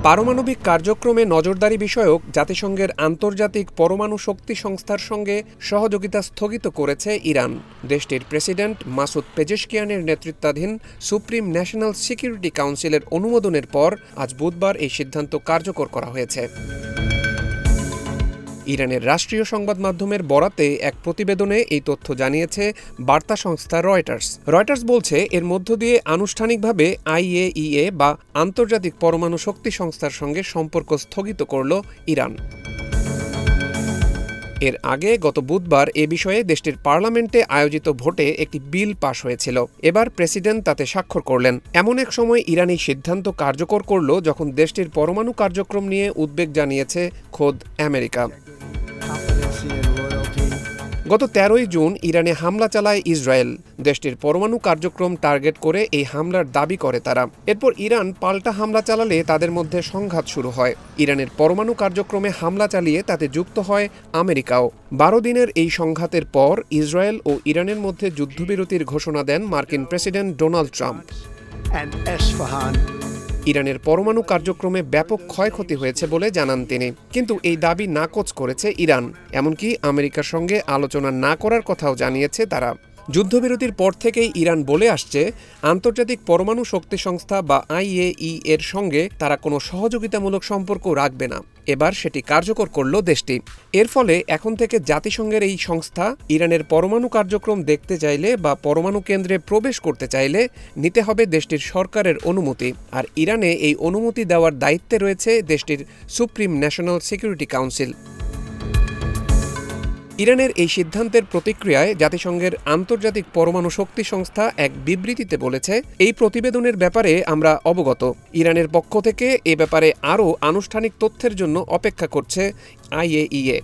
পারমাণবিক কার্যক্রমে নজরদারি বিষয়ক জাতিসংঘের আন্তর্জাতিক পরমাণু শক্তি সংস্থার সঙ্গে সহযোগিতা স্থগিত করেছে ইরান। দেশটির প্রেসিডেন্ট মাসুদ পেজেশকিয়ানের নেতৃত্বাধীন সুপ্রিম ন্যাশনাল সিকিউরিটি কাউন্সিলের অনুমোদনের পর আজ বুধবার এই সিদ্ধান্ত কার্যকর করা হয়েছে। ইরানের রাষ্ট্রীয় সংবাদ মাধ্যমের বরাতে এক প্রতিবেদনে এই তথ্য জানিয়েছে বার্তা সংস্থা রয়টার্স। রয়টার্স বলছে, এর মধ্য দিয়ে আনুষ্ঠানিকভাবে আইএইএ বা আন্তর্জাতিক পরমাণু শক্তি সংস্থার সঙ্গে সম্পর্ক স্থগিত করল ইরান। এর আগে গত বুধবার এ বিষয়ে দেশটির পার্লামেন্টে আয়োজিত ভোটে একটি বিল পাশ হয়েছিল। এবার প্রেসিডেন্ট তাতে স্বাক্ষর করলেন। এমন এক সময় ইরান এই সিদ্ধান্ত কার্যকর করল যখন দেশটির পরমাণু কার্যক্রম নিয়ে উদ্বেগ জানিয়েছে খোদ আমেরিকা। গত 13ই জুন ইরানে হামলা চালায় ইসরায়েল। দেশটির পরমাণু কার্যক্রম টার্গেট করে এই হামলার দাবি করে তারা। এরপর ইরান পাল্টা হামলা চালালে তাদের মধ্যে সংঘাত শুরু হয়। ইরানের পরমাণু কার্যক্রমে হামলা চালিয়ে তাতে যুক্ত হয় আমেরিকাও। 12 দিনের এই সংঘাতের পর ইসরায়েল ও ইরানের মধ্যে যুদ্ধবিরতির ঘোষণা দেন মার্কিন প্রেসিডেন্ট ডোনাল্ড ট্রাম্প। ইরানের পরমাণু কার্যক্রমে ব্যাপক ক্ষয়ক্ষতি হয়েছে বলে জানান তিনি। কিন্তু এই দাবি নাকচ করেছে ইরান। এমনকি আমেরিকার সঙ্গে আলোচনা না করার কথাও জানিয়েছে তারা। যুদ্ধবিরতির পর থেকেই ইরান বলে আসছে, আন্তর্জাতিক পরমাণু শক্তি সংস্থা বা আইএই এর সঙ্গে তারা কোনো সহযোগিতামূলক সম্পর্ক রাখবে না। এবার সেটি কার্যকর করল দেশটি। এর ফলে এখন থেকে জাতিসংঘের এই সংস্থা ইরানের পরমাণু কার্যক্রম দেখতে চাইলে বা পরমাণু কেন্দ্রে প্রবেশ করতে চাইলে নিতে হবে দেশটির সরকারের অনুমতি। আর ইরানে এই অনুমতি দেওয়ার দায়িত্বে রয়েছে দেশটির সুপ্রিম ন্যাশনাল সিকিউরিটি কাউন্সিল। ইরানের এই সিদ্ধান্তের প্রতিক্রিয়ায় জাতিসংঘের আন্তর্জাতিক পরমাণু শক্তি সংস্থা এক বিবৃতিতে বলেছে, এই প্রতিবেদনের ব্যাপারে আমরা অবগত। ইরানের পক্ষ থেকে এ ব্যাপারে আরও আনুষ্ঠানিক তথ্যের জন্য অপেক্ষা করছে আইএইএ।